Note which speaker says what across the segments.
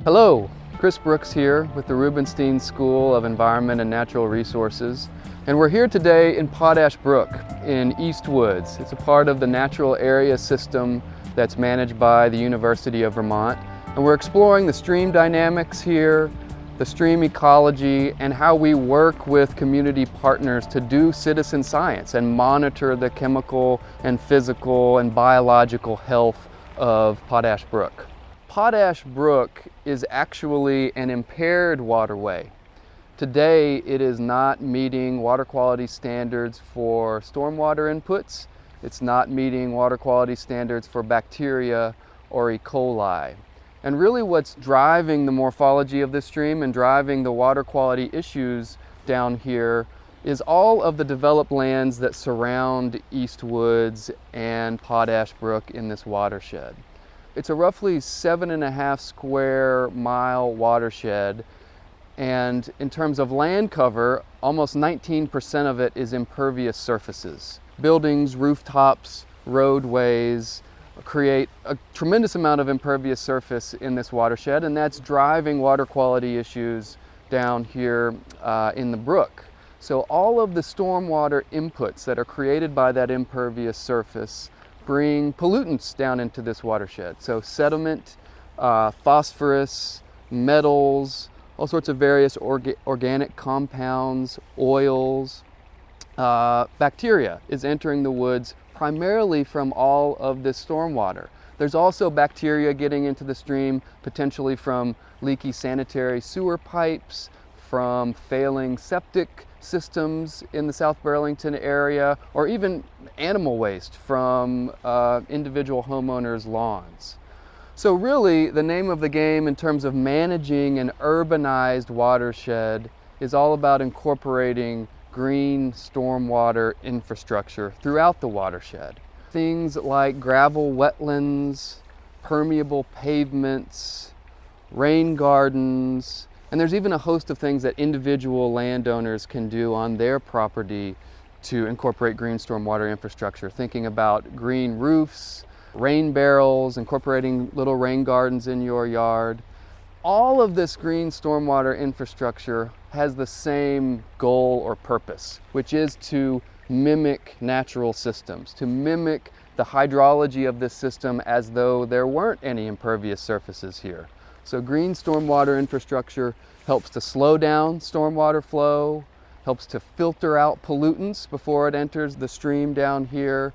Speaker 1: Hello, Chris Brooks here with the Rubenstein School of Environment and Natural Resources, and we're here today in Potash Brook in East Woods. It's a part of the natural area system that's managed by the University of Vermont, and we're exploring the stream dynamics here, the stream ecology, and how we work with community partners to do citizen science and monitor the chemical and physical and biological health of Potash Brook. Potash Brook is actually an impaired waterway. Today it is not meeting water quality standards for stormwater inputs. It's not meeting water quality standards for bacteria or E. coli. And really what's driving the morphology of this stream and driving the water quality issues down here is all of the developed lands that surround East Woods and Potash Brook in this watershed. It's a roughly 7.5 square mile watershed, and in terms of land cover, almost 19% of it is impervious surfaces. Buildings, rooftops, roadways create a tremendous amount of impervious surface in this watershed, and that's driving water quality issues down here in the brook. So all of the stormwater inputs that are created by that impervious surface bring pollutants down into this watershed. So sediment, phosphorus, metals, all sorts of various organic compounds, oils, bacteria is entering the woods primarily from all of this stormwater. There's also bacteria getting into the stream, potentially from leaky sanitary sewer pipes, from failing septic systems in the South Burlington area, or even animal waste from individual homeowners' lawns. So really, the name of the game in terms of managing an urbanized watershed is all about incorporating green stormwater infrastructure throughout the watershed. Things like gravel wetlands, permeable pavements, rain gardens, and there's even a host of things that individual landowners can do on their property to incorporate green stormwater infrastructure. Thinking about green roofs, rain barrels, incorporating little rain gardens in your yard. All of this green stormwater infrastructure has the same goal or purpose, which is to mimic natural systems, to mimic the hydrology of this system as though there weren't any impervious surfaces here. So green stormwater infrastructure helps to slow down stormwater flow, helps to filter out pollutants before it enters the stream down here,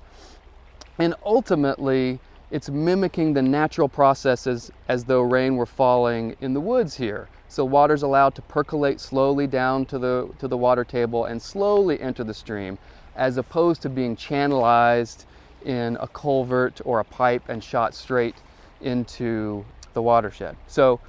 Speaker 1: and ultimately it's mimicking the natural processes as though rain were falling in the woods here. So water's allowed to percolate slowly down to the water table and slowly enter the stream, as opposed to being channelized in a culvert or a pipe and shot straight into the watershed. So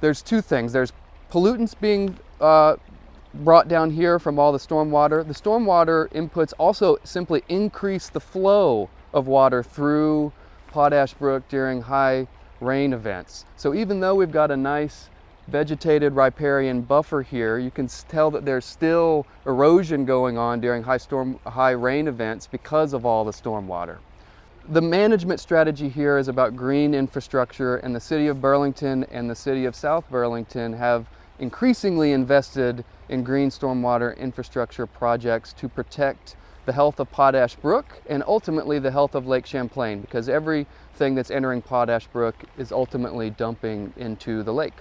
Speaker 1: there's two things. There's pollutants being brought down here from all the stormwater. The stormwater inputs also simply increase the flow of water through Potash Brook during high rain events. So even though we've got a nice vegetated riparian buffer here, you can tell that there's still erosion going on during high rain events because of all the stormwater. The management strategy here is about green infrastructure, and the City of Burlington and the City of South Burlington have increasingly invested in green stormwater infrastructure projects to protect the health of Potash Brook and ultimately the health of Lake Champlain, because everything that's entering Potash Brook is ultimately dumping into the lake.